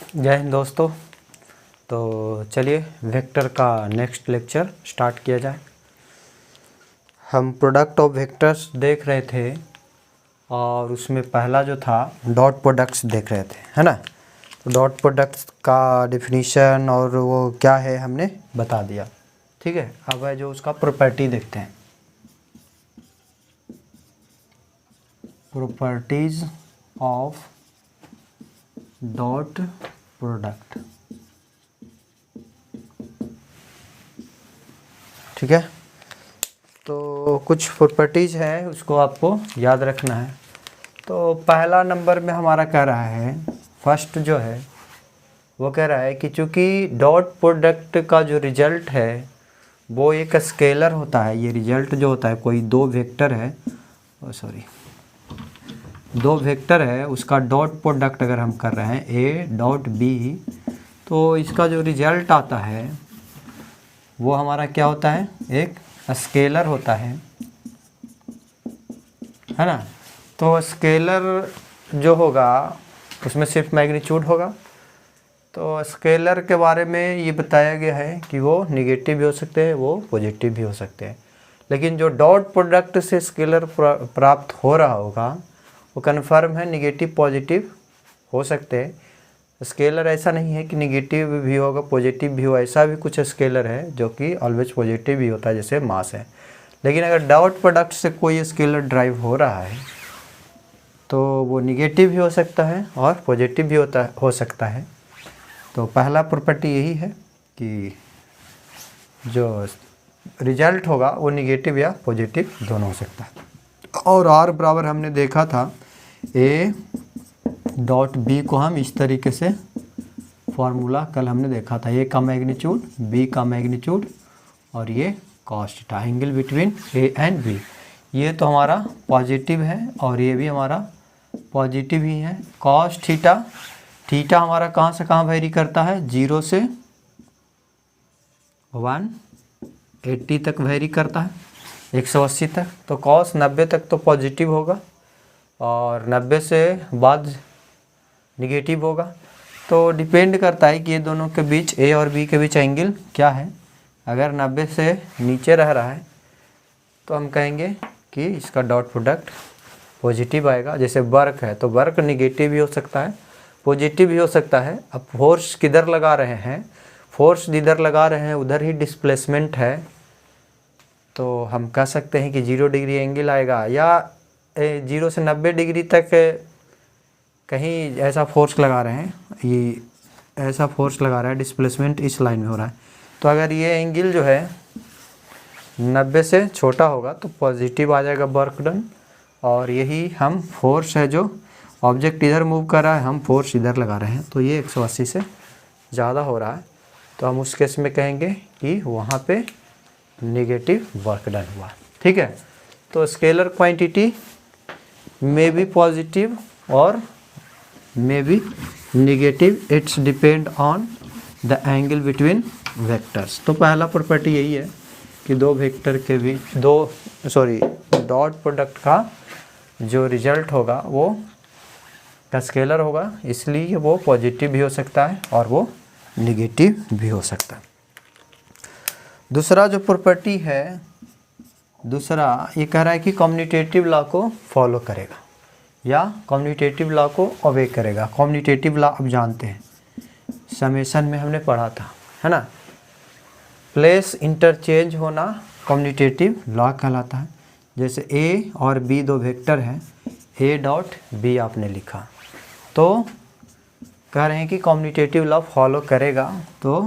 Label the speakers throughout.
Speaker 1: जय हिंद दोस्तों। तो चलिए वेक्टर का नेक्स्ट लेक्चर स्टार्ट किया जाए। हम प्रोडक्ट ऑफ वेक्टर्स देख रहे थे और उसमें पहला जो था डॉट प्रोडक्ट्स देख रहे थे, है ना। तो डॉट प्रोडक्ट्स का डेफिनेशन और वो क्या है हमने बता दिया, ठीक है। अब है जो उसका प्रॉपर्टी देखते हैं, प्रॉपर्टीज ऑफ डॉट प्रोडक्ट, ठीक है। तो कुछ प्रॉपर्टीज है उसको आपको याद रखना है। तो पहला नंबर में हमारा कह रहा है, फर्स्ट जो है वो कह रहा है कि चूँकि डॉट प्रोडक्ट का जो रिजल्ट है वो एक स्केलर होता है। ये रिजल्ट जो होता है, कोई दो वेक्टर है, दो वेक्टर है, उसका डॉट प्रोडक्ट अगर हम कर रहे हैं ए डॉट बी, तो इसका जो रिजल्ट आता है वो हमारा क्या होता है, एक स्केलर होता है ना। तो स्केलर जो होगा उसमें सिर्फ मैग्नीट्यूड होगा। तो स्केलर के बारे में ये बताया गया है कि वो निगेटिव भी हो सकते हैं, वो पॉजिटिव भी हो सकते हैं। लेकिन जो डॉट प्रोडक्ट से स्केलर प्राप्त हो रहा होगा वो कन्फर्म है निगेटिव पॉजिटिव हो सकते हैं। स्केलर ऐसा नहीं है कि निगेटिव भी होगा पॉजिटिव भी हो, ऐसा भी कुछ स्केलर है जो कि ऑलवेज पॉजिटिव ही होता है, जैसे मास है। लेकिन अगर डॉट प्रोडक्ट से कोई स्केलर ड्राइव हो रहा है तो वो निगेटिव भी हो सकता है और पॉजिटिव भी हो सकता है। तो पहला प्रॉपर्टी यही है कि जो रिजल्ट होगा वो निगेटिव या पॉजिटिव दोनों हो सकता है। और आर बराबर हमने देखा था ए डॉट बी को हम इस तरीके से फॉर्मूला कल हमने देखा था, ए का मैग्नीट्यूड बी का मैग्नीट्यूड और ये cos theta, angle between A and B. ये तो हमारा पॉजिटिव है और ये भी हमारा पॉजिटिव ही है। कॉस थीटा, थीटा हमारा कहाँ से कहाँ वेरी करता है, 0 से 180 तक वेरी करता है, 180 तक। तो कॉस 90 तक तो पॉजिटिव होगा और 90 से बाद निगेटिव होगा। तो डिपेंड करता है कि ये दोनों के बीच, ए और बी के बीच एंगल क्या है। अगर 90 से नीचे रह रहा है तो हम कहेंगे कि इसका डॉट प्रोडक्ट पॉजिटिव आएगा। जैसे वर्क है तो वर्क निगेटिव भी हो सकता है, पॉजिटिव भी हो सकता है। अब फोर्स किधर लगा रहे हैं, फोर्स जिधर लगा रहे हैं उधर ही डिस्प्लेसमेंट है, तो हम कह सकते हैं कि 0 डिग्री एंगल आएगा। या 0 से 90 डिग्री तक कहीं ऐसा फोर्स लगा रहे हैं, ये ऐसा फोर्स लगा रहा है, डिस्प्लेसमेंट इस लाइन में हो रहा है। तो अगर ये एंगल जो है 90 से छोटा होगा तो पॉजिटिव आ जाएगा वर्क डन। और यही हम फोर्स है, जो ऑब्जेक्ट इधर मूव कर रहा है, हम फोर्स इधर लगा रहे हैं, तो ये 180 से ज़्यादा हो रहा है, तो हम उस केस में कहेंगे कि वहाँ पे नेगेटिव वर्क डन हुआ, ठीक है। तो scalar quantity may be positive और may be negative, it's depend on the angle between vectors. तो पहला प्रॉपर्टी यही है कि दो वेक्टर के बीच डॉट प्रोडक्ट का जो रिजल्ट होगा वो का स्केलर होगा, इसलिए वो पॉजिटिव भी हो सकता है और वो नेगेटिव भी हो सकता है। दूसरा जो प्रॉपर्टी है, दूसरा ये कह रहा है कि कम्यूटेटिव लॉ को फॉलो करेगा या कम्यूटेटिव लॉ को ओबे करेगा। कम्यूटेटिव लॉ अब जानते हैं, समेशन में हमने पढ़ा था, है ना। प्लेस इंटरचेंज होना कम्यूटेटिव लॉ कहलाता है। जैसे ए और बी दो वेक्टर हैं, ए डॉट बी आपने लिखा, तो कह रहे हैं कि कम्यूटेटिव लॉ फॉलो करेगा। तो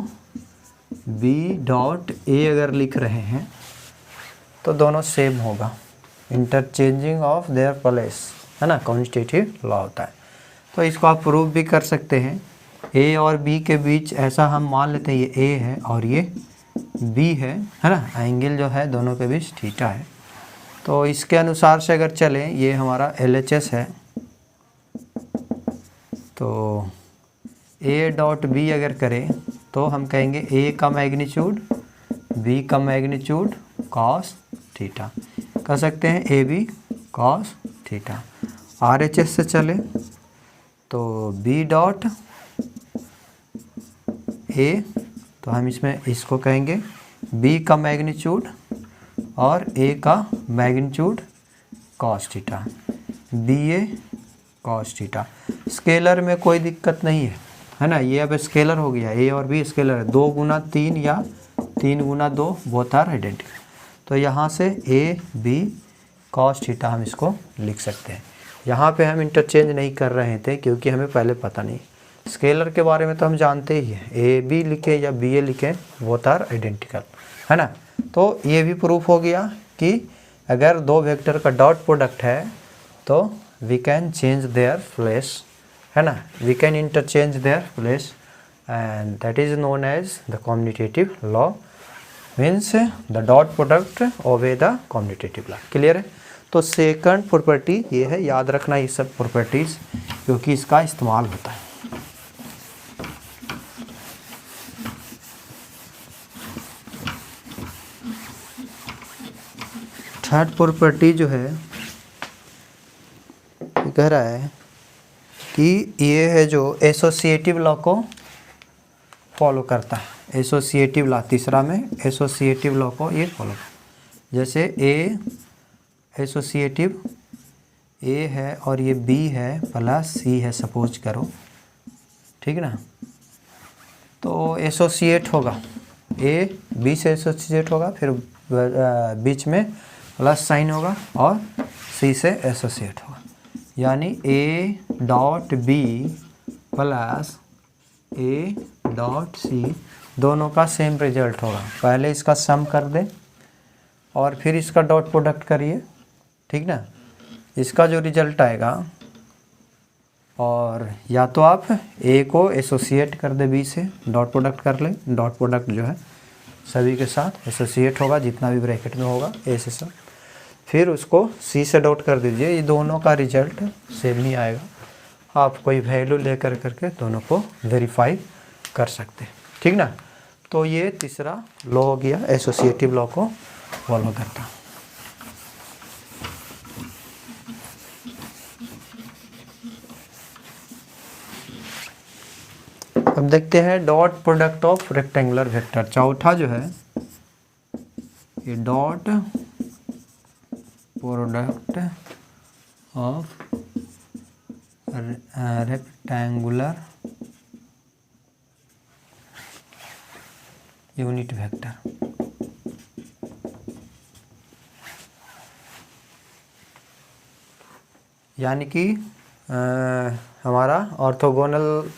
Speaker 1: बी डॉट ए अगर लिख रहे हैं तो दोनों सेम होगा, इंटरचेंजिंग ऑफ देयर प्लेस, है ना, कम्यूटेटिव लॉ होता है। तो इसको आप प्रूव भी कर सकते हैं। ए और बी के बीच ऐसा हम मान लेते हैं, ये ए है और ये बी है ना, एंगल जो है दोनों के बीच थीटा है। तो इसके अनुसार से अगर चलें, ये हमारा LHS है, तो ए डॉट बी अगर करें तो हम कहेंगे ए का मैग्नीट्यूड बी का मैग्नीट्यूड कॉस थीटा, कह सकते हैं A B cos theta. RHS से चले तो बी डॉट ए, तो हम इसमें इसको कहेंगे बी का मैग्नीट्यूड और ए का मैग्नीट्यूड कॉस थीटा, बी ए कॉस थीटा। स्केलर में कोई दिक्कत नहीं है ना, ये अब स्केलर हो गया, ए और बी स्केलर है, 2 गुना 3 या 3 गुना 2 बोथ आर आइडेंटिकल। तो यहाँ से ए बी कॉस थीटा हम इसको लिख सकते हैं। यहाँ पे हम इंटरचेंज नहीं कर रहे थे क्योंकि हमें पहले पता नहीं। स्केलर के बारे में तो हम जानते ही हैं, ए बी लिखें या बी ए लिखें बोथ आर आइडेंटिकल, है ना। तो ये भी प्रूफ हो गया कि अगर दो वेक्टर का डॉट प्रोडक्ट है तो we can change their place, है ना, we can interchange their place and that is known as the commutative law, means the dot product obey the commutative law. Clear है। तो सेकंड प्रॉपर्टी ये है, याद रखना ये सब प्रॉपर्टीज क्योंकि इसका इस्तेमाल होता है। थर्ड प्रॉपर्टी जो है ये कह रहा है कि ये है जो एसोसिएटिव लॉ को फॉलो करता है। एसोसिएटिव लॉ, तीसरा में एसोसिएटिव लॉ को ये फॉलो करता है। जैसे ए एसोसिएटिव ए है और ये बी है प्लस सी है सपोज करो, ठीक ना। तो एसोसिएट होगा, ए बी से एसोसिएट होगा, फिर बीच में प्लस साइन होगा और सी से एसोसिएट होगा, यानी A dot B plus A dot C दोनों का सेम रिजल्ट होगा। पहले इसका सम कर दें और फिर इसका डॉट प्रोडक्ट करिए, ठीक ना। इसका जो रिजल्ट आएगा, और या तो आप ए को एसोसिएट कर दे बी से, डॉट प्रोडक्ट कर ले, डॉट प्रोडक्ट जो है सभी के साथ एसोसिएट होगा जितना भी ब्रैकेट में होगा ए से सब, फिर उसको सी से डॉट कर दीजिए, ये दोनों का रिजल्ट सेम ही आएगा। आप कोई वैल्यू लेकर करके दोनों को वेरीफाई कर सकते हैं, ठीक ना। तो ये तीसरा लॉ हो गया, एसोसिएटिव लॉ को फॉलो करता। अब देखते हैं dot product of rectangular vector. चौथा जो है ये dot product of rectangular unit vector. यानी कि हमारा ऑर्थोगोनल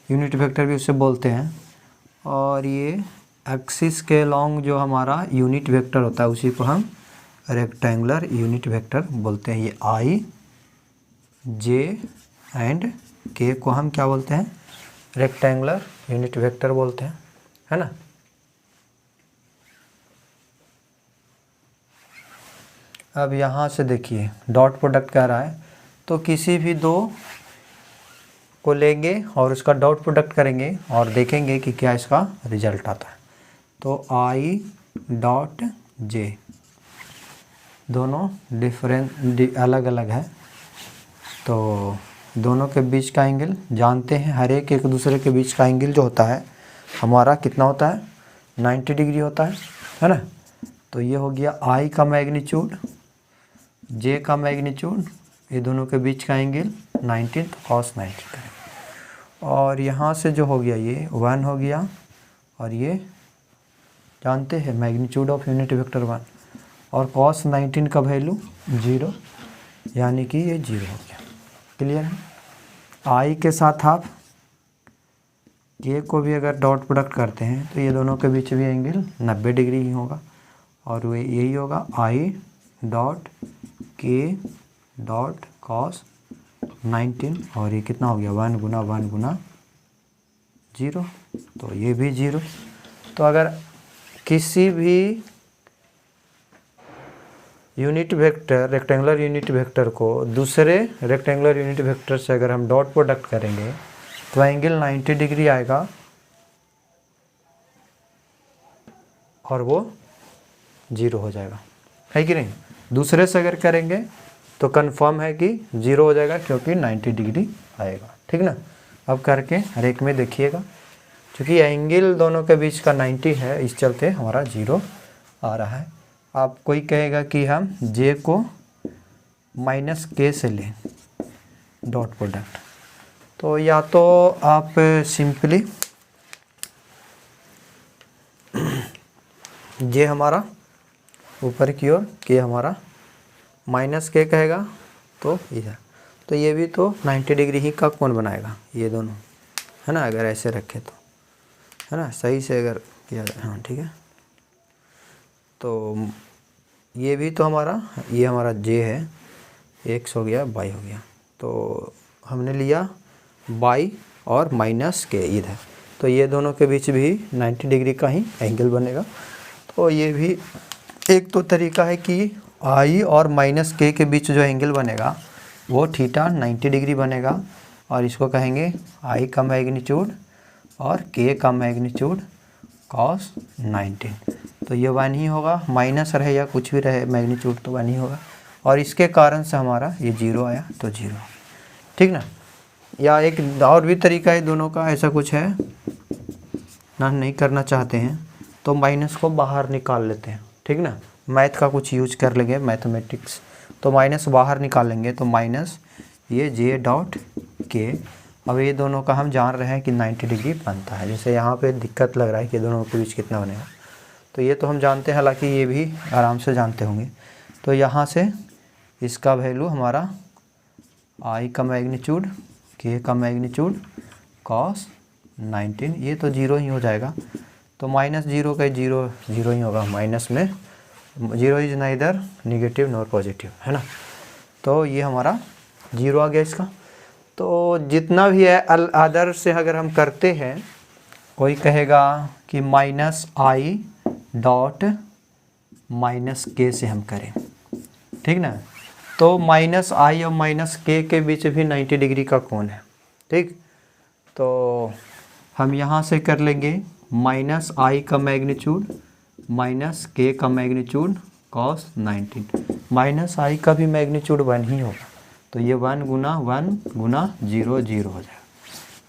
Speaker 1: यूनिट वेक्टर भी उसे बोलते हैं, और ये एक्सिस के लॉन्ग जो हमारा यूनिट वेक्टर होता है उसी को हम रेक्टेंगुलर यूनिट वेक्टर बोलते हैं। ये आई जे एंड के को हम क्या बोलते हैं, रेक्टेंगुलर यूनिट वेक्टर बोलते हैं, है ना। अब यहाँ से देखिए डॉट प्रोडक्ट कह रहा है, तो किसी भी दो को लेंगे और उसका डॉट प्रोडक्ट करेंगे और देखेंगे कि क्या इसका रिजल्ट आता है। तो आई डॉट जे दोनों डिफरेंट अलग अलग है, तो दोनों के बीच का एंगल जानते हैं, हर एक दूसरे के बीच का एंगल जो होता है हमारा कितना होता है, 90 डिग्री होता है ना। तो ये हो गया आई का मैग्नीट्यूड, जे का मैग्नीट्यूड, ये दोनों के बीच का एंगल 90, तो cos 90 करें। और यहाँ से जो हो गया ये 1 हो गया, और ये जानते हैं मैग्नीट्यूड ऑफ यूनिट वेक्टर 1, और cos 19 का वैल्यू 0, यानी कि ये 0 हो गया। क्लियर है। आई के साथ आप ये को भी अगर डॉट प्रोडक्ट करते हैं तो ये दोनों के बीच भी एंगल 90 डिग्री ही होगा, और वो यही होगा आई डॉट के डॉट cos 19, और ये कितना हो गया 1 गुना 0, तो ये भी 0। तो अगर किसी भी unit vector rectangular unit vector को दूसरे रेक्टेंगुलर यूनिट वेक्टर से अगर हम डॉट प्रोडक्ट करेंगे तो एंगल 90 डिग्री आएगा, और वो 0 हो जाएगा, है कि नहीं। दूसरे से अगर करेंगे तो कंफर्म है कि 0 हो जाएगा क्योंकि 90 डिग्री आएगा, ठीक ना। अब करके हर एक में देखिएगा। क्योंकि एंगल दोनों के बीच का 90 है, इस चलते हमारा 0 आ रहा है। आप कोई कहेगा कि हम जे को -k से लें डॉट प्रोडक्ट, तो या तो आप सिंपली जे हमारा ऊपर की ओर, के हमारा -k कहेगा तो इधर, तो ये भी तो 90 डिग्री ही का कोण बनाएगा ये दोनों, है ना, अगर ऐसे रखे तो, है ना, सही से अगर किया जाए। हाँ ठीक है, तो ये भी तो हमारा, ये हमारा जे है, x हो गया, y हो गया, तो हमने लिया y और -k इधर, तो ये दोनों के बीच भी 90 डिग्री का ही एंगल बनेगा। तो ये भी एक तो तरीका है कि i और -k के बीच जो एंगल बनेगा वो थीटा 90 डिग्री बनेगा, और इसको कहेंगे i का मैग्नीट्यूड और k का मैग्नीट्यूड cos 90। तो ये 1 ही होगा, माइनस रहे या कुछ भी रहे मैग्नीट्यूड तो 1 ही होगा, और इसके कारण से हमारा ये 0 आया तो 0, ठीक ना। या एक और भी तरीका है दोनों का, ऐसा कुछ है ना, नहीं करना चाहते हैं तो माइनस को बाहर निकाल लेते हैं, ठीक ना, मैथ का कुछ यूज कर लेंगे, मैथमेटिक्स, तो माइनस बाहर निकाल लेंगे, तो माइनस ये जे डॉट के। अब ये दोनों का हम जान रहे हैं कि 90 डिग्री बनता है, जैसे यहाँ पे दिक्कत लग रहा है कि दोनों के बीच कितना बनेगा, तो ये तो हम जानते हैं, हालांकि ये भी आराम से जानते होंगे। तो यहाँ से इसका वैल्यू हमारा i का मैग्नीट्यूड, k का मैग्नीट्यूड cos 19, ये तो 0 ही हो जाएगा, तो -0 का 0 0 ही होगा, माइनस में 0 is neither negative nor positive, है ना, तो ये हमारा 0 आ गया इसका। तो जितना भी है अदर से अगर हम करते हैं, कोई कहेगा कि -i डॉट -k से हम करें, ठीक ना, तो -i और -k के बीच भी 90 डिग्री का कोण है, ठीक। तो हम यहाँ से कर लेंगे -i का मैग्नीट्यूड -k का मैग्नीट्यूड cos 19, -i का भी मैग्नीट्यूड 1 ही होगा, तो ये 1 गुना 0 0 हो जाएगा।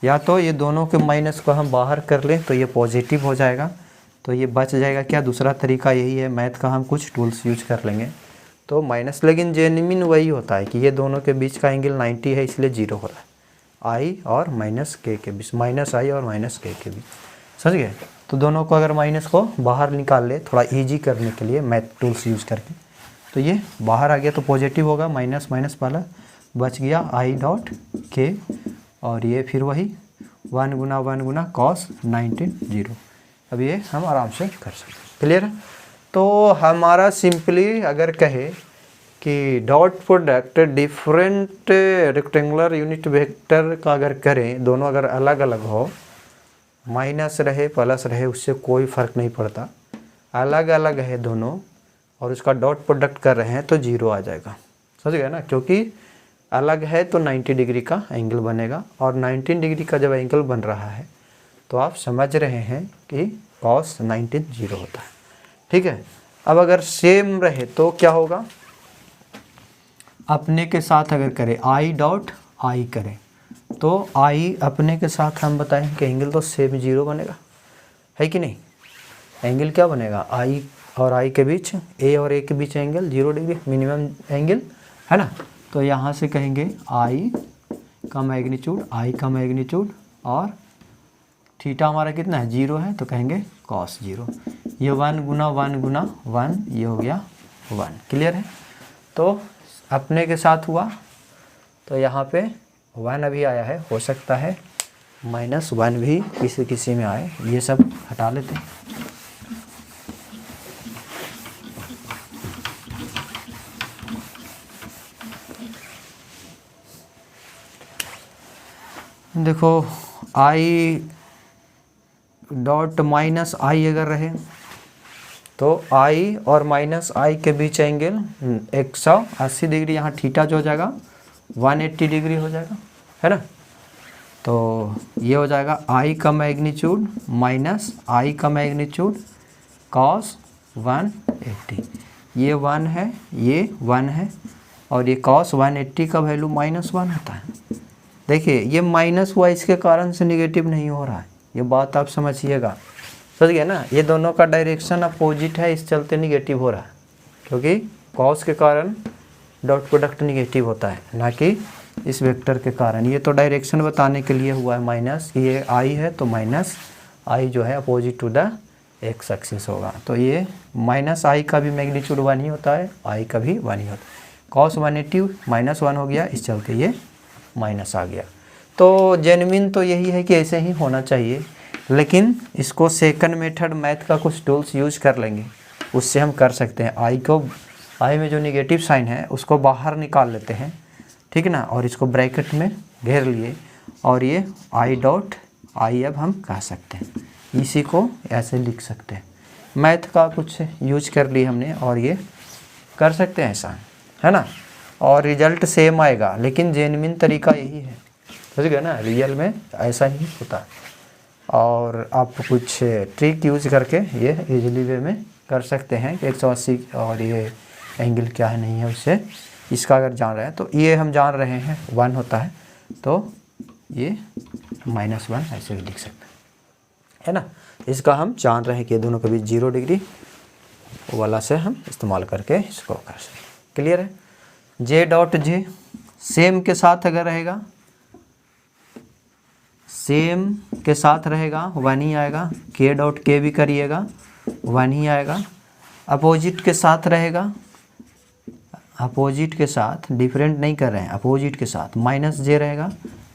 Speaker 1: या तो ये दोनों के माइनस को हम बाहर कर लें तो ये पॉजिटिव हो जाएगा, तो ये बच जाएगा क्या, दूसरा तरीका यही है, मैथ का हम कुछ टूल्स यूज कर लेंगे तो माइनस, लेकिन जेन्युइन वही होता है कि ये दोनों के बीच का एंगल 90 है, इसलिए 0 हो रहा है, i और -k के बीच, -i और -k के बीच, समझ गए। तो दोनों को अगर माइनस को बाहर निकाल ले थोड़ा ईजी करने के लिए मैथ टूल्स यूज़ करके, तो ये बाहर आ गया तो पॉजिटिव होगा, माइनस माइनस वाला बच गया i डॉट k, और ये फिर वही 1 गुना cos 19 0। अब ये हम आराम से कर सकते हैं, क्लियर है। तो हमारा सिंपली अगर कहे कि dot product different rectangular unit vector का अगर करें, दोनों अगर अलग अलग हो, माइनस रहे प्लस रहे उससे कोई फ़र्क नहीं पड़ता, अलग अलग है दोनों और उसका डॉट प्रोडक्ट कर रहे हैं तो 0 आ जाएगा, समझ गए ना, क्योंकि अलग है तो 90 डिग्री का एंगल बनेगा, और 19 डिग्री का जब एंगल बन रहा है तो आप समझ रहे हैं कि cos 19 0 होता है, ठीक है। अब अगर सेम रहे तो क्या होगा, अपने के साथ अगर करें i डॉट i करें तो i अपने के साथ हम बताएं कि एंगल तो सेम 0 बनेगा, है कि नहीं। एंगल क्या बनेगा, i और i के बीच, a और a के बीच एंगल 0 डिग्री मिनिमम एंगल, है ना। तो यहाँ से कहेंगे i का मैग्नीट्यूड और थीटा हमारा कितना है 0 है, तो कहेंगे cos 0, ये 1 गुना 1 ये हो गया 1, क्लियर है। तो अपने के साथ हुआ तो यहाँ पे 1 अभी आया है, हो सकता है -1 भी किसी में आए, ये सब हटा लेते हैं। देखो i डॉट -i अगर रहे तो i और -i के बीच एंगल 180 डिग्री, यहाँ थीटा जो हो जाएगा 180 डिग्री हो जाएगा, है ना। तो ये हो जाएगा i का मैग्नीट्यूड -i का मैग्नीट्यूड cos 180, ये 1 है, ये 1 है, और ये cos 180 का वैल्यू -1 होता है। देखिए ये माइनस हुआ, इसके कारण से निगेटिव नहीं हो रहा है, ये बात आप समझिएगा, समझ गए ना। ये दोनों का डायरेक्शन अपोजिट है, इस चलते निगेटिव हो रहा है, क्योंकि कॉस के कारण डॉट प्रोडक्ट निगेटिव होता है, ना कि इस वेक्टर के कारण। ये तो डायरेक्शन बताने के लिए हुआ है माइनस, ये आई है तो माइनस आई जो है opposite to the X axis होगा। तो ये माइनस आई का भी मैग्नीट्यूड 1 ही होता है, आई का भी 1 ही होता है। कॉस 180 -1 हो गया, इस चलते ये माइनस आ गया। तो जेन्युइन तो यही है कि ऐसे ही होना चाहिए, लेकिन इसको सेकंड मेथड मैथ का कुछ टूल्स यूज कर लेंगे, उससे हम कर सकते हैं। आई में जो निगेटिव साइन है उसको बाहर निकाल लेते हैं, ठीक है ना, और इसको ब्रैकेट में घेर लिए, और ये आई डॉट आई अब हम कह सकते हैं, इसी को ऐसे लिख सकते हैं। मैथ का कुछ यूज कर लिए हमने, और ये कर सकते हैं ऐसा, है ना, और रिजल्ट सेम आएगा, लेकिन जेन्युइन तरीका यही है, समझ गए ना, रियल में ऐसा ही होता है। और आप कुछ ट्रिक यूज करके ये इजीली वे में कर सकते हैं कि 180 और ये एंगल क्या है नहीं है, उससे इसका अगर जान रहे हैं तो ये हम जान रहे हैं 1 होता है, तो ये -1 ऐसे भी लिख सकते हैं, है ना। इसका हम जान रहे हैं कि दोनों के बीच 0 डिग्री वाला से हम इस्तेमाल करके इसको कर सकते हैं। क्लियर है। जे डॉट जे सेम के साथ अगर रहेगा, सेम के साथ रहेगा 1 ही आएगा। के डॉट के भी करिएगा 1 ही आएगा। अपोजिट के साथ रहेगा, अपोजिट के साथ डिफरेंट नहीं कर रहे हैं, अपोजिट के साथ माइनस जे रहेगा,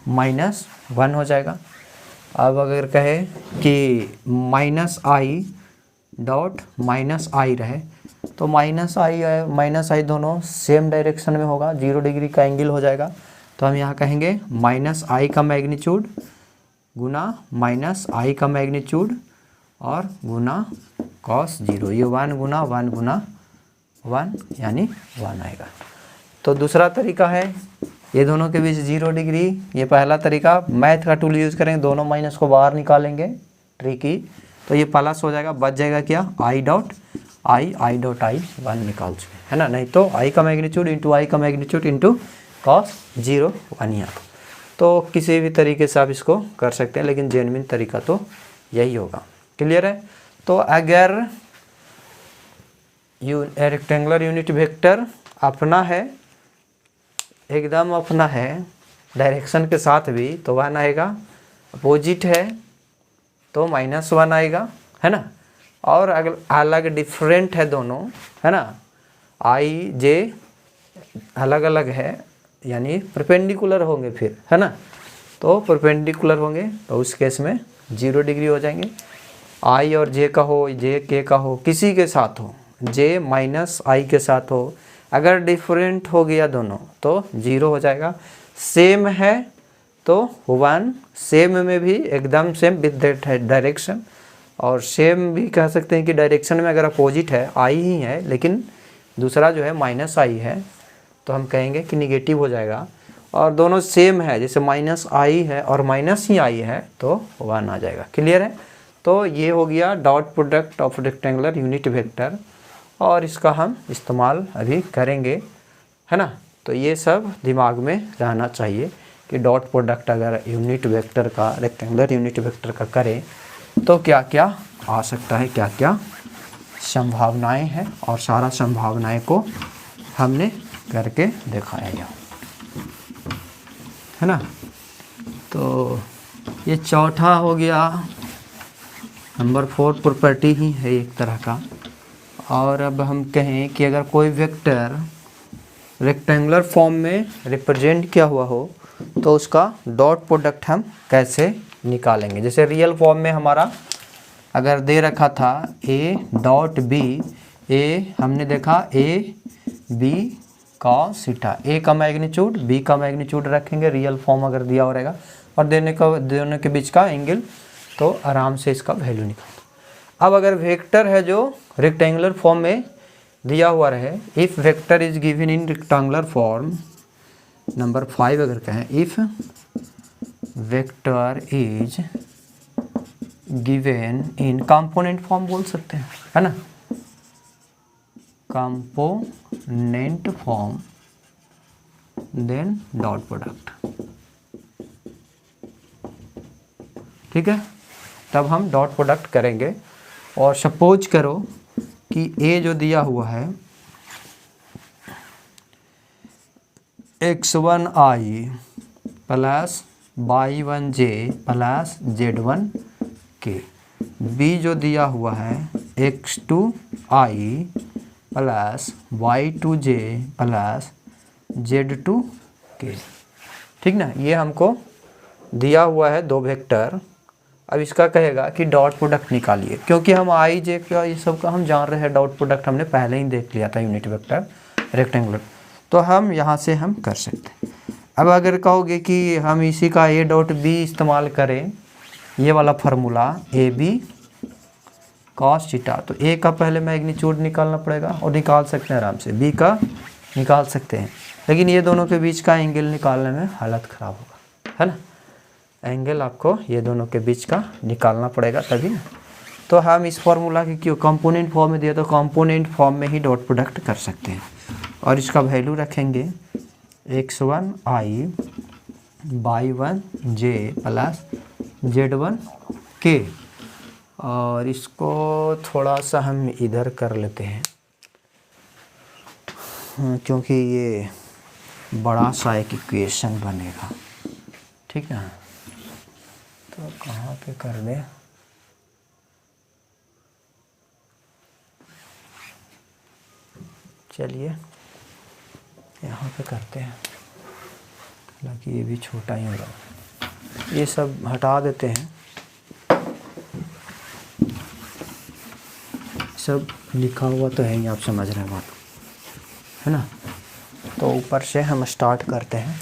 Speaker 1: -1 हो जाएगा। अब अगर कहे कि माइनस आई डॉट माइनस आई रहे, तो माइनस आई दोनों सेम डायरेक्शन में होगा, 0 डिग्री का एंगल हो जाएगा। तो हम यहाँ कहेंगे माइनस आई का मैग्नीट्यूड गुना माइनस आई का मैग्नीट्यूड और गुना कॉस 0, ये 1 गुना 1 गुना 1 यानी 1 आएगा। तो दूसरा तरीका है, ये दोनों के बीच 0 डिग्री, ये पहला तरीका मैथ का टूल यूज़ करेंगे, दोनों माइनस को बाहर निकालेंगे ट्रिकी, तो ये प्लस हो जाएगा, बच जाएगा क्या, आई डॉट आई 1 निकाल चुके, है ना। नहीं तो आई का मैग्नीट्यूड इंटू आई का मैग्नीट्यूड इंटू कॉस 0 1 ही आता। तो किसी भी तरीके से आप इसको कर सकते हैं, लेकिन जेन्युइन तरीका तो यही होगा। क्लियर है। तो अगर रेक्टेंगुलर यूनिट वेक्टर अपना है, एकदम अपना है डायरेक्शन के साथ भी, तो 1 आएगा। अपोजिट है तो -1 आएगा, है ना। और अगर अलग डिफरेंट है दोनों, है ना, आई जे अलग अलग है, यानी परपेंडिकुलर होंगे फिर, है ना। तो परपेंडिकुलर होंगे तो उस केस में 0 डिग्री हो जाएंगे। आई और जे का हो, जे के का हो, किसी के साथ हो, जे माइनस आई के साथ हो, अगर डिफरेंट हो गया दोनों तो 0 हो जाएगा। सेम है तो 1, सेम में भी एकदम सेम विद डायरेक्शन, और सेम भी कह सकते हैं कि डायरेक्शन में अगर अपोजिट है, आई ही है लेकिन दूसरा जो है माइनस आई है, तो हम कहेंगे कि निगेटिव हो जाएगा। और दोनों सेम है, जैसे माइनस आई है और माइनस ही आई है, तो 1 आ जाएगा। क्लियर है। तो ये हो गया dot product of rectangular unit vector, और इसका हम इस्तेमाल अभी करेंगे, है ना। तो ये सब दिमाग में रहना चाहिए कि डॉट प्रोडक्ट अगर यूनिट वेक्टर का, रेक्टेंगुलर यूनिट वेक्टर का करें तो क्या क्या आ सकता है, क्या क्या संभावनाएं हैं, और सारा संभावनाएं को हमने करके दिखाया गया, है ना। तो ये चौथा हो गया, नंबर 4 प्रॉपर्टी ही है एक तरह का। और अब हम कहें कि अगर कोई वेक्टर रेक्टेंगुलर फॉर्म में रिप्रेजेंट किया हुआ हो तो उसका डॉट प्रोडक्ट हम कैसे निकालेंगे। जैसे रियल फॉर्म में हमारा अगर दे रखा था ए डॉट बी, ए हमने देखा ए बी कॉस थीटा, ए का मैग्नीट्यूड बी का मैग्नीट्यूड रखेंगे, रियल फॉर्म अगर दिया हो रहेगा, और दोनों के बीच का एंगल, तो आराम से इसका वैल्यू निकाल। अब अगर वेक्टर है जो रेक्टेंगुलर फॉर्म में दिया हुआ रहे, if vector is given in rectangular form, number 5 अगर कहें, if vector is given in component form बोल सकते हैं, है ना, component form, then dot product. ठीक है। तब हम डॉट प्रोडक्ट करेंगे। और सपोज करो कि ए जो दिया हुआ है x1i plus y1j plus z1k, B जो दिया हुआ है x2i plus y2j plus z2k। ठीक ना, ये हमको दिया हुआ है दो वेक्टर। अब इसका कहेगा कि डॉट प्रोडक्ट निकालिए, क्योंकि हम आई जे का ये सब का हम जान रहे हैं, डॉट प्रोडक्ट हमने पहले ही देख लिया था यूनिट वेक्टर रेक्टेंगुलर, तो हम यहाँ से हम कर सकते हैं। अब अगर कहोगे कि हम इसी का ए डॉट बी इस्तेमाल करें, ये वाला formula A B cos theta, तो ए का पहले मैग्नीट्यूड निकालना पड़ेगा और निकाल सकते हैं आराम से, बी का निकाल सकते हैं, लेकिन ये दोनों के बीच का एंगल निकालने में हालत ख़राब होगा, है ना। एंगल आपको ये दोनों के बीच का निकालना पड़ेगा तभी ना। तो हम इस फार्मूला की क्यों कंपोनेंट फॉर्म में दिया, तो कंपोनेंट फॉर्म में ही डॉट प्रोडक्ट कर सकते हैं। और इसका वैल्यू रखेंगे x1i y1j प्लस z1k, और इसको थोड़ा सा हम इधर कर लेते हैं क्योंकि ये बड़ा सा एक इक्वेशन बनेगा। ठीक ना, तो कहाँ पे कर दें, चलिए यहाँ पे करते हैं, हालांकि ये भी छोटा ही होगा, ये सब हटा देते हैं, सब लिखा हुआ तो है ही, आप समझ रहे हैं बात, है ना। तो ऊपर से हम स्टार्ट करते हैं,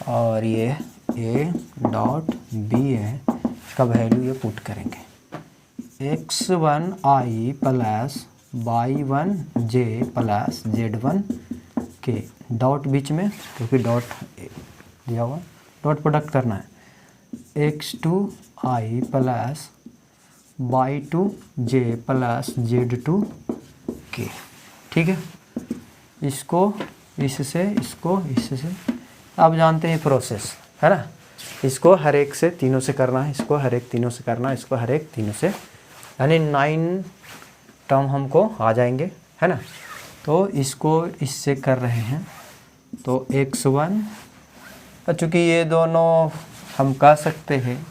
Speaker 1: और ये ए डॉट बी है, इसका वैल्यू ये पुट करेंगे x1i plus y1j plus z1k, dot बीच में क्योंकि डॉट दिया हुआ, डॉट प्रोडक्ट करना है x2i plus y2j plus z2k। ठीक है, इसको इससे, इसको इससे, आप जानते हैं प्रोसेस, है ना। इसको हर एक से तीनों से करना है, इसको हर एक तीनों से करना है, इसको हर एक तीनों से, यानी 9 टर्म हमको आ जाएंगे, है ना। तो इसको इससे कर रहे हैं, तो x1, चूँकि ये दोनों हम कह सकते हैं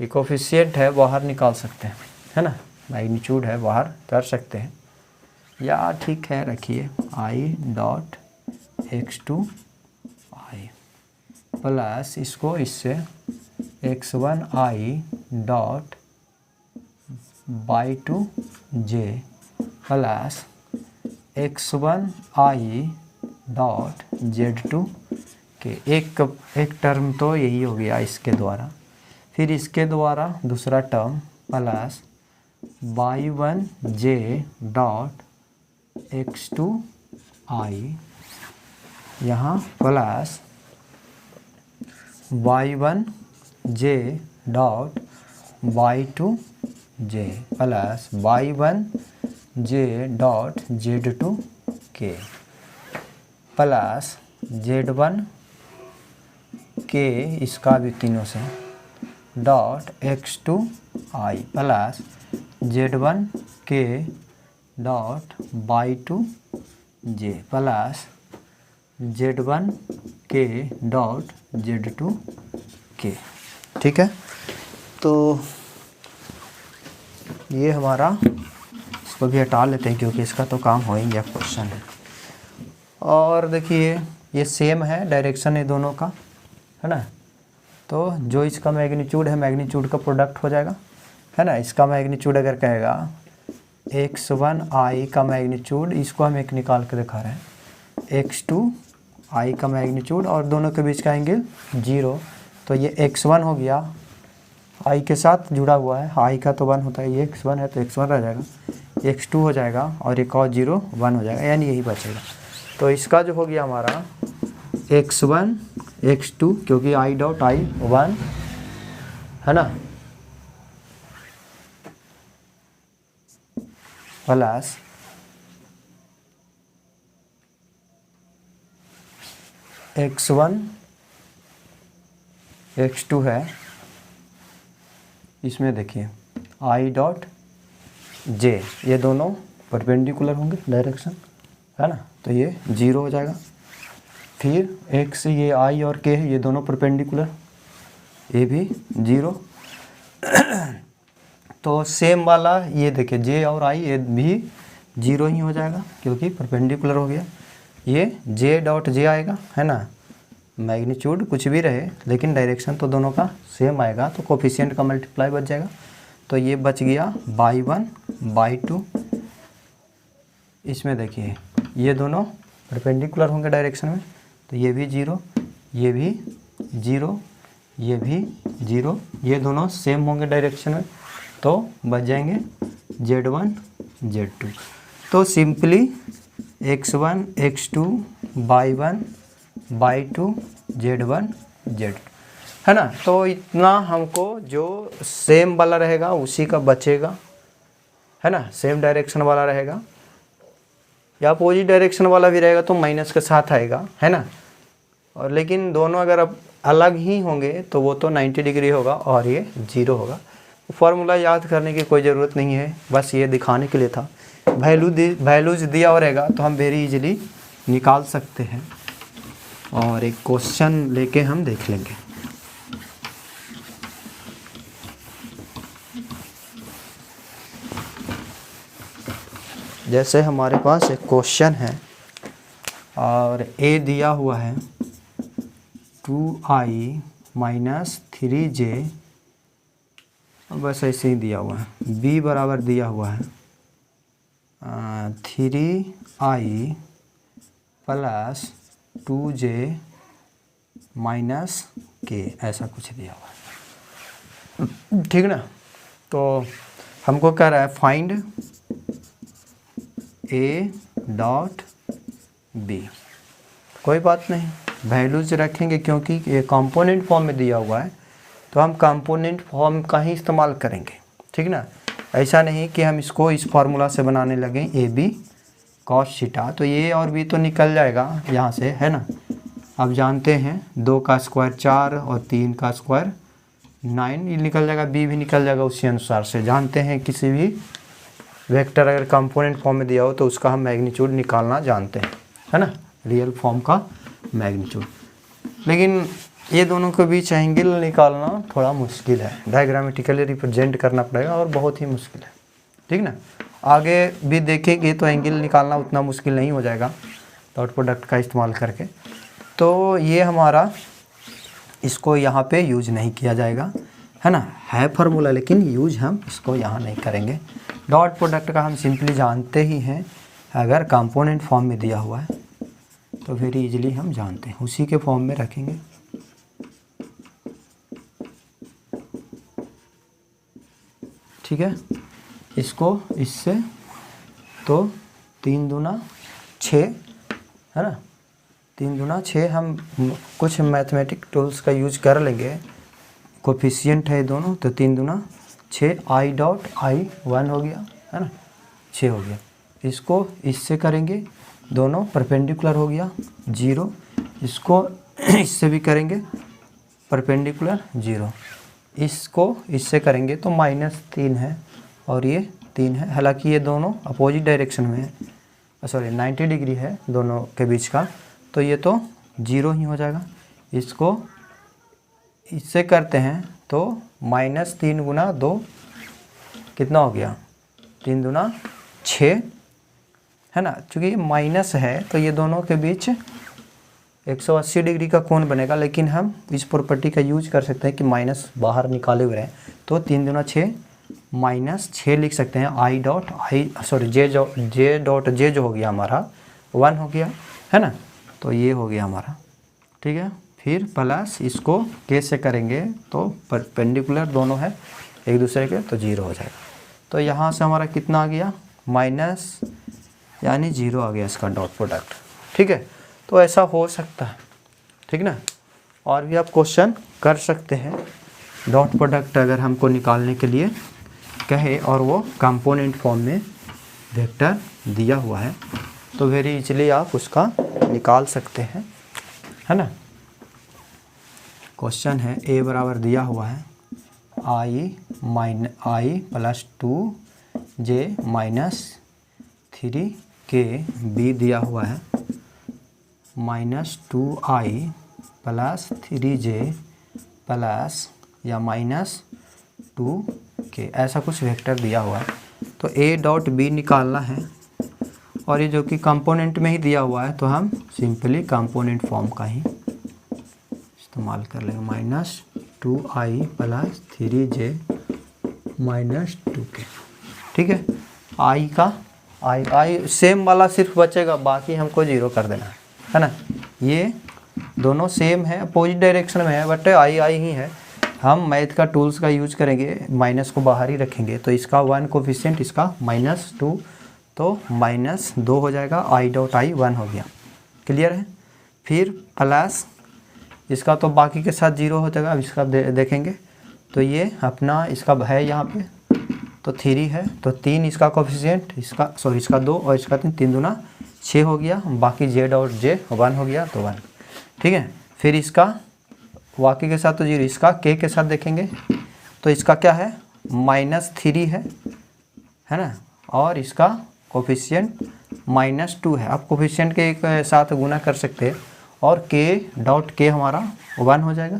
Speaker 1: ये कोफिशिएंट है, बाहर निकाल सकते हैं, है ना, मैग्नीट्यूड है बाहर कर सकते हैं, या ठीक है रखिए i डॉट x2i प्लस इसको इससे x1i dot y2j plus x1i dot z2k। एक टर्म तो यही हो गया इसके द्वारा, फिर इसके द्वारा दूसरा term plus y1j dot x2i, यहाँ plus y1j dot y2j plus y1j dot z2k plus z1k, इसका भी तीनों से dot x2i plus z1k dot y2j plus z1k dot z2k। ठीक है, तो ये हमारा, इसको भी हटा लेते हैं क्योंकि इसका तो काम हो ही गया, क्वेश्चन है। और देखिए ये सेम है डायरेक्शन है दोनों का, है ना। तो जो इसका मैग्नीट्यूड है, मैग्नीट्यूड का प्रोडक्ट हो जाएगा, है ना। इसका मैग्नीट्यूड अगर कहेगा x1i का मैग्नीट्यूड, इसको हम एक निकाल के दिखा रहे हैं, x2i का मैग्नीट्यूड, और दोनों के बीच का एंगल 0, तो ये x1 हो गया, i के साथ जुड़ा हुआ है, i का तो 1 होता है, ये x1 है तो x1 रह जाएगा, x2 हो जाएगा, और एक और 0 1 हो जाएगा, यानी यही बचेगा। तो इसका जो हो गया हमारा x1 x2, क्योंकि i डॉट i 1, है ना, प्लस x1 x2 है इसमें देखिए आई डॉट जे, ये दोनों परपेंडिकुलर होंगे डायरेक्शन, है ना, तो ये 0 हो जाएगा। फिर x ये आई और k है, ये दोनों परपेंडिकुलर, ये भी 0। तो सेम वाला ये देखिए j और i, ये भी 0 ही हो जाएगा क्योंकि परपेंडिकुलर हो गया। ये j डॉट जे आएगा, है ना, मैग्नीट्यूड कुछ भी रहे लेकिन डायरेक्शन तो दोनों का सेम आएगा, तो कोफिशिएंट का मल्टीप्लाई बच जाएगा। तो ये बच गया बाई 1 बाई 2। इसमें देखिए ये दोनों परपेंडिकुलर होंगे डायरेक्शन में, तो ये भी 0, ये भी 0, ये भी 0, ये दोनों सेम होंगे डायरेक्शन में, तो बच जाएंगे Z1 Z2। तो simply x1 x2 by 1 by 2 Z1 Z2, है ना। तो इतना हमको जो सेम वाला रहेगा उसी का बचेगा, है ना, सेम डायरेक्शन वाला रहेगा, या अपोजिट डायरेक्शन वाला भी रहेगा तो माइनस के साथ आएगा, है ना। और लेकिन दोनों अगर अब अलग ही होंगे तो वो तो 90 डिग्री होगा और ये 0 होगा। फार्मूला याद करने की कोई ज़रूरत नहीं है, बस ये दिखाने के लिए था। वैल्यूज दिया हो रहेगा तो हम वेरी इजीली निकाल सकते हैं। और एक क्वेश्चन लेके हम देख लेंगे। जैसे हमारे पास एक क्वेश्चन है और a दिया हुआ है 2i माइनस 3j, बस ऐसे ही दिया हुआ है। b बराबर दिया हुआ है 3i plus 2j minus k, ऐसा कुछ दिया हुआ है, ठीक ना। तो हमको कह रहा है फाइंड a डॉट b। कोई बात नहीं, वैल्यूज रखेंगे क्योंकि ये कंपोनेंट फॉर्म में दिया हुआ है, तो हम कंपोनेंट फॉर्म का ही इस्तेमाल करेंगे, ठीक ना। ऐसा नहीं कि हम इसको इस फार्मूला से बनाने लगें ए बी कॉस थीटा, तो ये और भी तो निकल जाएगा यहाँ से, है ना। आप जानते हैं 2 का स्क्वायर 4 और 3 का स्क्वायर 9, ये निकल जाएगा, बी भी निकल जाएगा। उसी अनुसार से जानते हैं किसी भी वेक्टर अगर कंपोनेंट फॉर्म में दिया हो तो उसका हम मैग्नीट्यूड निकालना जानते हैं, है ना, रियल फॉर्म का मैग्नीट्यूड। लेकिन ये दोनों के बीच एंगल निकालना थोड़ा मुश्किल है, डायग्रामेटिकली रिप्रेजेंट करना पड़ेगा और बहुत ही मुश्किल है, ठीक ना। आगे भी देखेंगे तो एंगल निकालना उतना मुश्किल नहीं हो जाएगा डॉट प्रोडक्ट का इस्तेमाल करके। तो ये हमारा इसको यहाँ पे यूज नहीं किया जाएगा, है ना, है फार्मूला लेकिन यूज हम इसको यहाँ नहीं करेंगे। डॉट प्रोडक्ट का हम सिंपली जानते ही हैं, अगर कंपोनेंट फॉर्म में दिया हुआ है तो वेरी इजीली हम जानते हैं, उसी के फॉर्म में रखेंगे। ठीक है, इसको इससे तो 3 दूना 6, है ना, 3 दूना 6 हम कुछ मैथमेटिक टूल्स का यूज कर लेंगे। कोफिशिएंट है दोनों, तो 3 दूना 6, आई डॉट आई 1 हो गया, है ना, 6 हो गया। इसको इससे करेंगे, दोनों परपेंडिकुलर हो गया 0। इसको इससे भी करेंगे परपेंडिकुलर 0। इसको इससे करेंगे तो -3 है और ये 3 है, हालांकि ये दोनों अपोजिट डायरेक्शन में है, सॉरी 90 डिग्री है दोनों के बीच का, तो ये तो 0 ही हो जाएगा। इसको इससे करते हैं तो -3 गुना 2 कितना हो गया, 3 दूना 6, है ना। चूँकि ये माइनस है तो ये दोनों के बीच 180 डिग्री का कोण बनेगा, लेकिन हम इस प्रॉपर्टी का यूज कर सकते हैं कि माइनस बाहर निकाले हुए हैं, तो 3 दूना 6 -6 लिख सकते हैं। I dot I sorry J dot J जो हो गया हमारा 1 हो गया, है ना, तो ये हो गया हमारा, ठीक है। फिर प्लस इसको के से करेंगे तो परपेंडिकुलर दोनों है एक दूसरे के, तो 0 हो जाएगा। तो यहाँ से हमारा कितना आ गया, माइनस यानी 0 आ गया इसका डॉट प्रोडक्ट, ठीक है। तो ऐसा हो सकता है, ठीक ना। और भी आप क्वेश्चन कर सकते हैं डॉट प्रोडक्ट अगर हमको निकालने के लिए कहे और वो कंपोनेंट फॉर्म में वेक्टर दिया हुआ है, तो वेरी इजीली आप उसका निकाल सकते हैं, है ना। क्वेश्चन है a बराबर दिया हुआ है आई plus 2j minus 3k B दिया हुआ है minus 2i plus 3j plus या माइनस 2k, ऐसा कुछ वेक्टर दिया हुआ है। तो a डॉट बी निकालना है और ये जो कि कंपोनेंट में ही दिया हुआ है तो हम सिंपली कंपोनेंट फॉर्म का ही इस्तेमाल कर लेंगे। Minus 2i plus 3j minus 2k। ठीक है, i का आई सेम वाला सिर्फ बचेगा, बाकी हमको 0 कर देना है ना। ये दोनों सेम है, अपोजिट डायरेक्शन में है, बट आई ही है। हम मैथ का टूल्स का यूज करेंगे, माइनस को बाहर ही रखेंगे, तो इसका 1 कोफिशिएंट, इसका -2, तो -2 हो जाएगा। आई डॉट आई 1 हो गया, क्लियर है। फिर प्लस इसका तो बाकी के साथ 0 हो जाएगा। अब इसका देखेंगे तो ये अपना इसका है यहाँ पे तो 3 है, तो 3 इसका कोफिशिएंट, इसका 2 और इसका 3, 3 दूना 6 हो गया। बाकी जे डॉट जे 1 हो गया तो 1। ठीक है, फिर इसका बाकी के साथ तो 0, इसका के साथ देखेंगे तो इसका क्या है -3 है ना, और इसका कोफिशिएंट -2 है। आप कोफिशिएंट के एक साथ गुना कर सकते हैं और के डॉट के हमारा 1 हो जाएगा।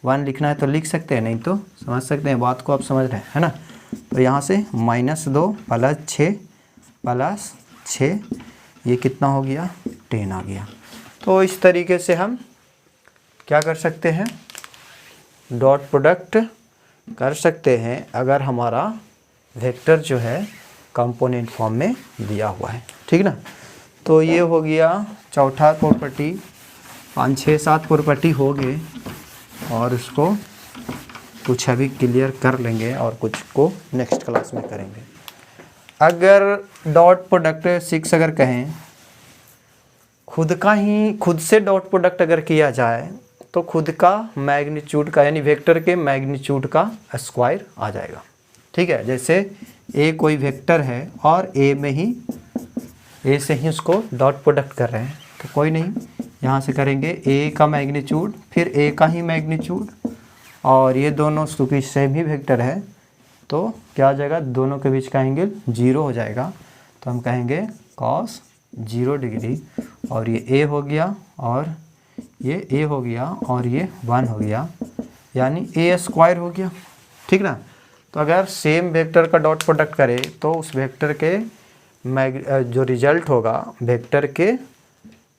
Speaker 1: 1 लिखना है तो लिख सकते हैं, नहीं तो समझ सकते हैं, बात को आप समझ रहे हैं, है ना। तो यहाँ से -2 प्लस 6 ये कितना हो गया 10 आ गया। तो इस तरीके से हम क्या कर सकते हैं, डॉट प्रोडक्ट कर सकते हैं अगर हमारा वेक्टर जो है कंपोनेंट फॉर्म में दिया हुआ है। ठीक ना, तो ये हो गया चौथा प्रॉपर्टी। 5, 6, 7 प्रॉपर्टी हो गए और उसको कुछ अभी क्लियर कर लेंगे और कुछ को नेक्स्ट क्लास में करेंगे। अगर डॉट प्रोडक्ट 6 अगर कहें, खुद से डॉट प्रोडक्ट अगर किया जाए तो खुद का मैग्नीट्यूड का यानी वेक्टर के मैग्नीट्यूड का स्क्वायर आ जाएगा। ठीक है, जैसे ए कोई वेक्टर है और ए में ही ए से ही उसको डॉट प्रोडक्ट कर रहे हैं, तो कोई नहीं, यहाँ से करेंगे ए का मैग्नीट्यूड फिर ए का ही मैग्नीट्यूड, और ये दोनों क्योंकि सेम ही वेक्टर है तो क्या आ जाएगा, दोनों के बीच का एंगल 0 हो जाएगा। तो हम कहेंगे cos 0 डिग्री, और ये ए हो गया और ये ए हो गया और ये 1 हो गया, यानी ए स्क्वायर हो गया। ठीक ना, तो अगर सेम वेक्टर का डॉट प्रोडक्ट करें तो उस वेक्टर के जो रिजल्ट होगा वेक्टर के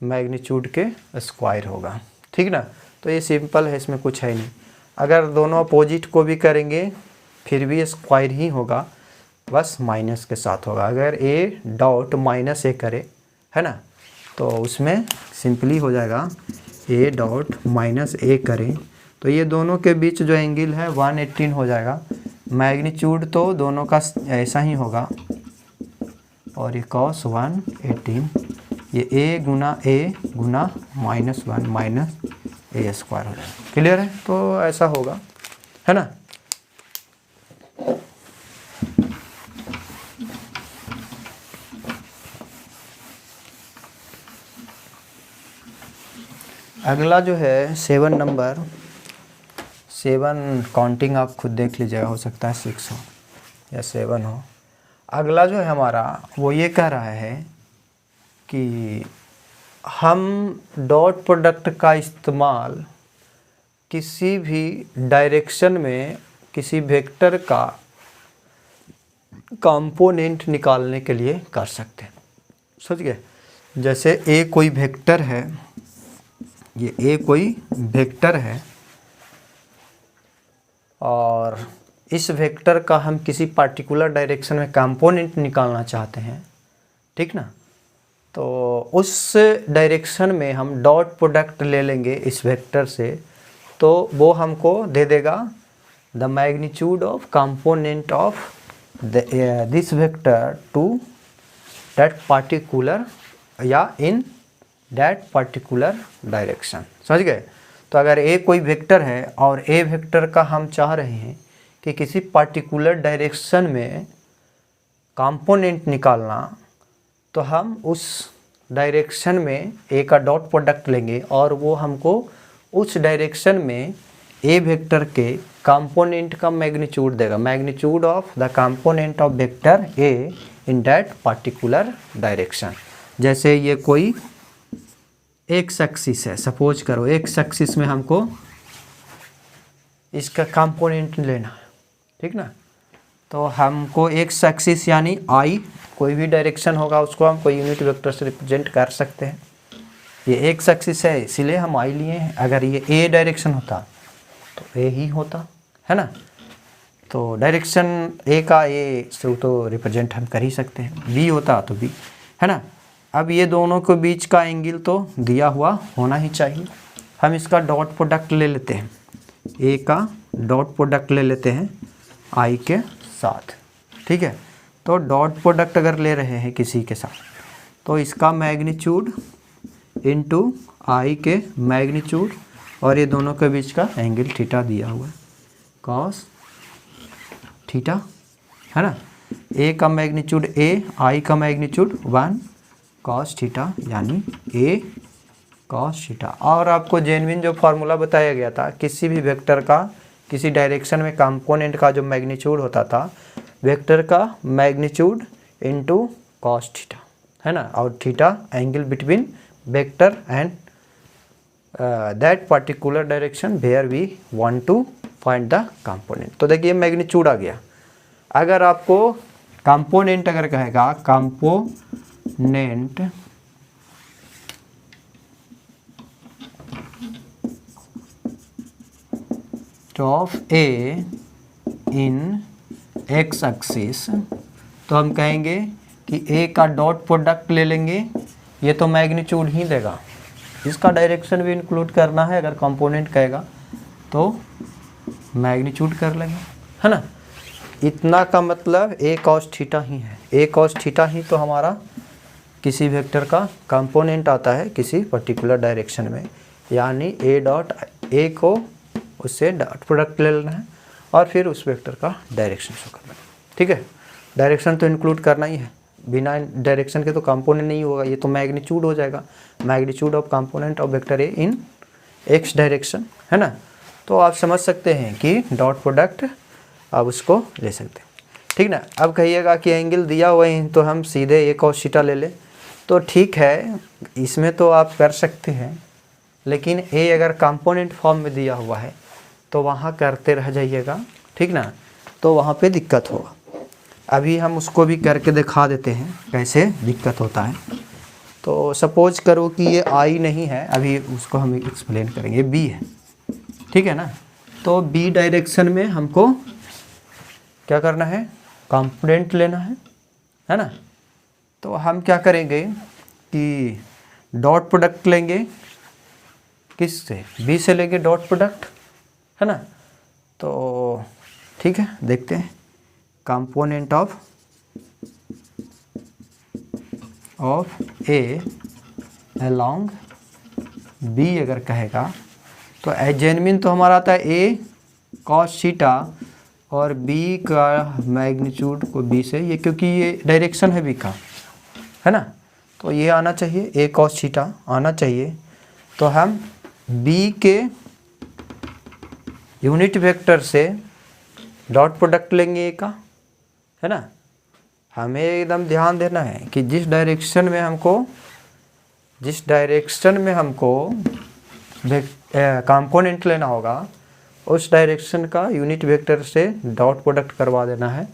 Speaker 1: मैग्नीट्यूड के स्क्वायर होगा। ठीक ना, तो ये सिंपल है, इसमें कुछ है नहीं। अगर दोनों अपोजिट को भी करेंगे फिर भी स्क्वायर ही होगा, बस माइनस के साथ होगा। अगर ए डॉट -a करे, है ना, तो उसमें सिंपली हो जाएगा ए डॉट -a करें तो ये दोनों के बीच जो एंगल है 118 हो जाएगा। मैग्नीट्यूड तो दोनों का ऐसा ही होगा और ये cos 118, ये a Guna -1 minus a square हो जाएगा। क्लियर है, तो ऐसा होगा, है ना। अगला जो है 7 नंबर, 7 काउंटिंग आप खुद देख लीजिएगा, हो सकता है 6 हो या 7 हो। अगला जो है हमारा वो ये कह रहा है कि हम डॉट प्रोडक्ट का इस्तेमाल किसी भी डायरेक्शन में किसी वेक्टर का कंपोनेंट निकालने के लिए कर सकते हैं। समझ गए, जैसे ए कोई वेक्टर है, ये ए कोई वेक्टर है और इस वेक्टर का हम किसी पार्टिकुलर डायरेक्शन में कंपोनेंट निकालना चाहते हैं। ठीक ना, तो उस डायरेक्शन में हम डॉट प्रोडक्ट ले लेंगे इस वेक्टर से, तो वो हमको दे देगा the magnitude of component of this vector to that particular या इन दैट पार्टिकुलर डायरेक्शन। समझ गए, तो अगर ए कोई वेक्टर है और ए वेक्टर का हम चाह रहे हैं कि किसी पार्टिकुलर डायरेक्शन में कंपोनेंट निकालना, तो हम उस डायरेक्शन में ए का डॉट प्रोडक्ट लेंगे और वो हमको उस डायरेक्शन में ए वेक्टर के कंपोनेंट का मैग्नीट्यूड देगा, magnitude of the component of vector A in that particular direction. जैसे ये कोई एक्स एक्सिस है, सपोज करो एक्स एक्सिस में हमको इसका कंपोनेंट लेना है, ठीक ना। तो हमको एक्स एक्सिस यानी आई, कोई भी डायरेक्शन होगा उसको हम कोई यूनिट वेक्टर से रिप्रेजेंट कर सकते हैं। ये एक्स एक्सिस है इसीलिए हम आई लिए हैं, अगर ये ए डायरेक्शन होता तो ए ही होता, है ना। तो डायरेक्शन ए का ए से तो रिप्रेजेंट हम कर ही सकते हैं, बी होता तो बी, है ना। अब ये दोनों के बीच का एंगल तो दिया हुआ होना ही चाहिए। हम इसका डॉट प्रोडक्ट ले लेते हैं, ए का डॉट प्रोडक्ट ले लेते हैं आई के साथ, ठीक है। तो डॉट प्रोडक्ट अगर ले रहे हैं किसी के साथ तो इसका मैग्नीट्यूड इनटू आई के मैग्नीट्यूड और ये दोनों के बीच का एंगल थीटा दिया हुआ है, कॉस थीटा, है ना। ए का मैग्नीट्यूड ए, आई का मैग्नीट्यूड 1 कॉस थीटा यानी ए कॉस थीटा। और आपको जेन्युइन जो फार्मूला बताया गया था, किसी भी वेक्टर का किसी डायरेक्शन में कंपोनेंट का जो मैग्नीट्यूड होता था, वेक्टर का मैग्नीट्यूड इनटू कॉस थीटा, है ना। और theta angle between vector and that particular direction where we want to find the component. तो देखिए मैग्नीट्यूड आ गया। अगर आपको कंपोनेंट अगर कहेगा component of A in x axis, तो हम कहेंगे कि ए का डॉट प्रोडक्ट ले लेंगे, ये तो मैग्नीट्यूड ही देगा, इसका डायरेक्शन भी इंक्लूड करना है। अगर कंपोनेंट कहेगा तो मैग्नीट्यूड कर लेंगे, है ना। इतना का मतलब ए कॉस थीटा ही है, ए कॉस थीटा ही तो हमारा किसी वेक्टर का कंपोनेंट आता है किसी पर्टिकुलर डायरेक्शन में, यानी ए डॉट ए को उससे डॉट प्रोडक्ट ले लेना है और फिर उस वेक्टर का डायरेक्शन शो करना है, ठीक है। डायरेक्शन तो इंक्लूड करना ही है, बिना डायरेक्शन के तो कंपोनेंट नहीं होगा, ये तो मैग्नीट्यूड हो जाएगा, magnitude of component of vector A in x direction, है ना। तो आप समझ सकते हैं कि डॉट प्रोडक्ट आप उसको ले सकते हैं, ठीक ना। अब कहिएगा कि एंगल दिया हुआ है तो हम सीधे ए कॉस थीटा ले लें, तो ठीक है इसमें तो आप कर सकते हैं, लेकिन ए अगर कंपोनेंट फॉर्म में दिया हुआ है तो वहाँ करते रह जाइएगा, ठीक ना, तो वहाँ पे दिक्कत होगा। अभी हम उसको भी करके दिखा देते हैं कैसे दिक्कत होता है। तो सपोज करो कि ये आई नहीं है, अभी उसको हम एक्सप्लेन करेंगे, बी है, ठीक है ना। तो बी डायरेक्शन में हमको क्या करना है, कंपोनेंट लेना है ना। तो हम क्या करेंगे कि डॉट प्रोडक्ट लेंगे, किस से, बी से लेंगे डॉट प्रोडक्ट, है ना। तो ठीक है देखते हैं, component of A along B अगर कहेगा तो जेन्युइन तो हमारा आता है ए कॉस थीटा और बी का मैग्नीट्यूड को बी से, ये क्योंकि ये डायरेक्शन है बी का, है ना। तो ये आना चाहिए, ए कॉस थीटा आना चाहिए। तो हम बी के यूनिट वेक्टर से डॉट प्रोडक्ट लेंगे ए का, है ना। हमें एकदम ध्यान देना है कि जिस डायरेक्शन में हमको कंपोनेंट लेना होगा उस डायरेक्शन का यूनिट वेक्टर से डॉट प्रोडक्ट करवा देना है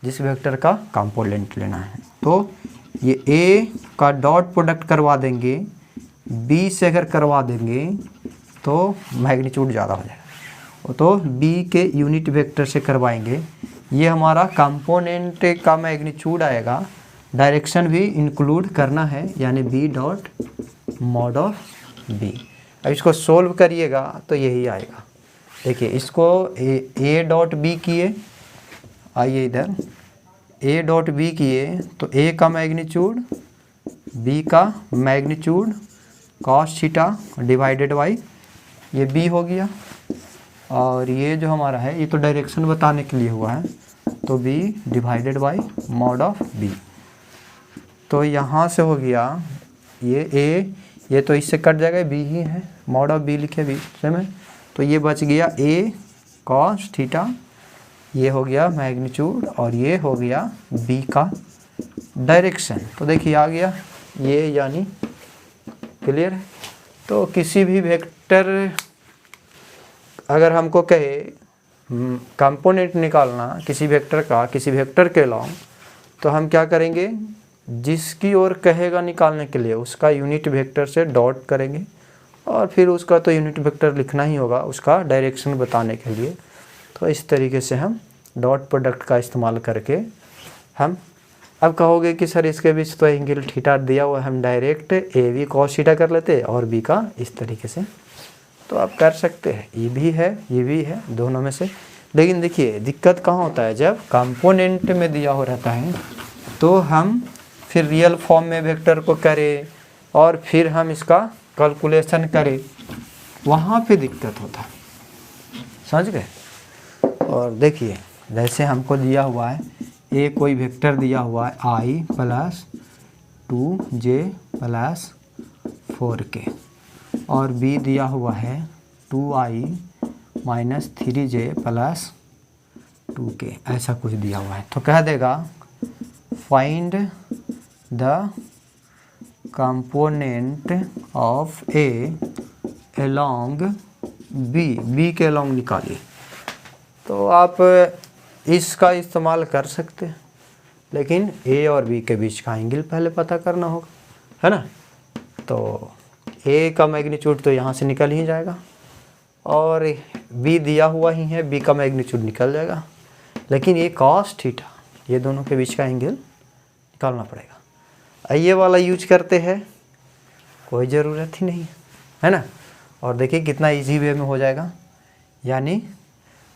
Speaker 1: जिस वेक्टर का कंपोनेंट लेना है। तो ये ए का डॉट प्रोडक्ट करवा देंगे, बी से अगर करवा देंगे तो मैग्नीट्यूड ज़्यादा हो जाएगा, तो बी के यूनिट वेक्टर से करवाएंगे, ये हमारा कंपोनेंट का मैग्नीट्यूड आएगा, डायरेक्शन भी इंक्लूड करना है, यानी B dot mod of B. अब इसको सोल्व करिएगा तो यही आएगा। देखिए इसको ए डॉट बी किए, आइए इधर ए डॉट बी किए तो ए का मैग्नीट्यूड बी का magnitude cos theta divided by ये बी हो गया, और ये जो हमारा है ये तो डायरेक्शन बताने के लिए हुआ है, तो B divided by mod of B. तो यहाँ से हो गया ये ए, ये तो इससे कट जाएगा, बी ही है, मॉड ऑफ बी लिखे बी में, तो ये बच गया ए कॉस थीटा, ये हो गया मैग्नीट्यूड और ये हो गया बी का डायरेक्शन। तो देखिए आ गया ये, यानी क्लियर है। तो किसी भी वेक्टर अगर हमको कहे कंपोनेंट निकालना किसी वेक्टर का किसी वेक्टर के लॉन्ग, तो हम क्या करेंगे, जिसकी ओर कहेगा निकालने के लिए उसका यूनिट वेक्टर से डॉट करेंगे और फिर उसका तो यूनिट वेक्टर लिखना ही होगा उसका डायरेक्शन बताने के लिए। तो इस तरीके से हम डॉट प्रोडक्ट का इस्तेमाल करके हम, अब कहोगे कि सर इसके बीच तो एंगल थीटा दिया हुआ, हम direct A B cos theta कर लेते और बी का इस तरीके से, तो आप कर सकते हैं। ये भी है दोनों में से। लेकिन देखिए दिक्कत कहाँ होता है, जब कंपोनेंट में दिया हो रहता है तो हम फिर रियल फॉर्म में वेक्टर को करें और फिर हम इसका कैलकुलेशन करें, वहाँ पे दिक्कत होता है, समझ गए। और देखिए जैसे हमको दिया हुआ है ए कोई वेक्टर दिया हुआ है आई प्लस 2j प्लस 4k और बी दिया हुआ है 2i minus 3j plus 2k, ऐसा कुछ दिया हुआ है। तो कह देगा find the component of A along B के अलोंग निकालिए। तो आप इसका इस्तेमाल कर सकते हैं, लेकिन ए और बी के बीच का एंगल पहले पता करना होगा, है ना। तो ए का मैग्नीट्यूड तो यहाँ से निकल ही जाएगा और बी दिया हुआ ही है, बी का मैग्नीट्यूड निकल जाएगा, लेकिन ये कॉस थीटा, ये दोनों के बीच का एंगल निकालना पड़ेगा। ये वाला यूज करते हैं, कोई ज़रूरत ही नहीं है ना। और देखिए कितना इजी वे में हो जाएगा, यानी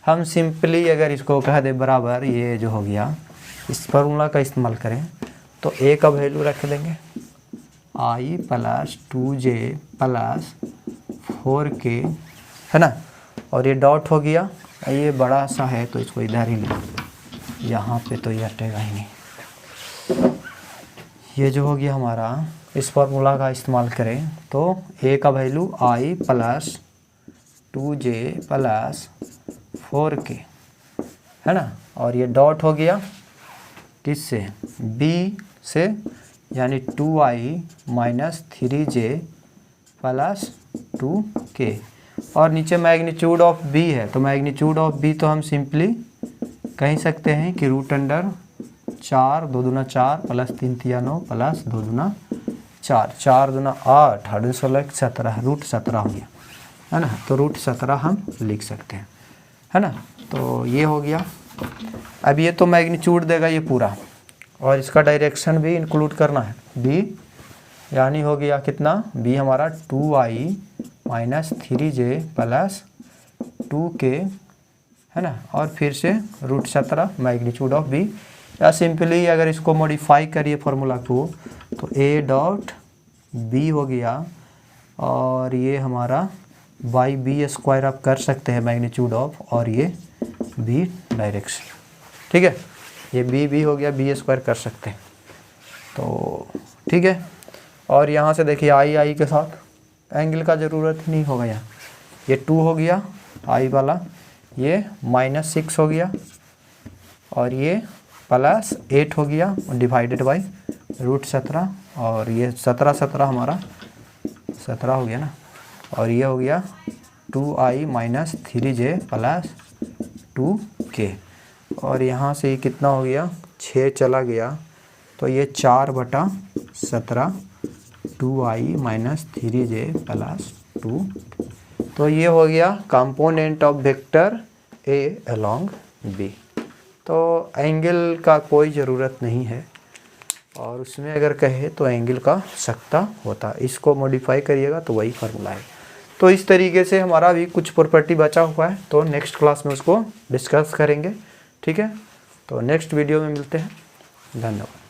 Speaker 1: हम सिंपली अगर इसको कह दे बराबर, ये जो हो गया इस फार्मूला का इस्तेमाल करें तो ए का वैल्यू रख देंगे आई प्लस 2j प्लस 4k, है ना। और ये डॉट हो गया, ये बड़ा सा है तो इसको इधर ही ले, यहाँ पे तो ये हटेगा ही नहीं। ये जो हो गया हमारा, इस फार्मूला का इस्तेमाल करें तो ए का वैल्यू आई प्लस 2j प्लस 4k, है ना। और ये डॉट हो गया किससे, बी से, यानी 2i minus 3j plus 2k। और नीचे मैग्नीट्यूड ऑफ बी है, तो मैग्नीट्यूड ऑफ बी तो हम सिंपली कह सकते हैं कि रूट अंडर 4 2 दूना 4 प्लस 3 तिया 9 प्लस 2 दूना 4 4 दूना 8 8 16 17, रूट 17 हो गया, है ना। तो रूट 17 हम लिख सकते हैं, है ना। तो ये हो गया। अब ये तो मैग्नीट्यूड देगा ये पूरा, और इसका डायरेक्शन भी इंक्लूड करना है बी, यानी हो गया कितना, बी हमारा 2i minus 3j plus 2k, है ना। और फिर से रूट 17 मैग्नीट्यूड ऑफ बी, या सिंपली अगर इसको मॉडिफाई करिए फार्मूला को तो ए डॉट बी हो गया, और ये हमारा बाई बी स्क्वायर आप कर सकते हैं मैग्नीट्यूड ऑफ, और ये बी डायरेक्शन, ठीक है। ये बी हो गया, बी स्क्वायर कर सकते हैं, तो ठीक है। और यहाँ से देखिए आई के साथ एंगल का ज़रूरत ही नहीं होगा, यहाँ ये 2 हो गया आई वाला, ये माइनस 6 हो गया, और ये प्लस 8 हो गया डिवाइडेड बाई रूट 17, और ये 17 हमारा 17 हो गया ना, और ये हो गया 2i minus 3j plus 2k। और यहाँ से ये कितना हो गया, 6 चला गया, तो ये 4/17 2i माइनस 3j प्लस 2। तो ये हो गया component of vector A along B. तो एंगल का कोई ज़रूरत नहीं है, और उसमें अगर कहे तो एंगल का सकता होता, इसको मॉडिफाई करिएगा तो वही फार्मूला है। तो इस तरीके से हमारा भी कुछ प्रॉपर्टी बचा हुआ है, तो नेक्स्ट क्लास में उसको डिस्कस करेंगे, ठीक है। तो नेक्स्ट वीडियो में मिलते हैं, धन्यवाद।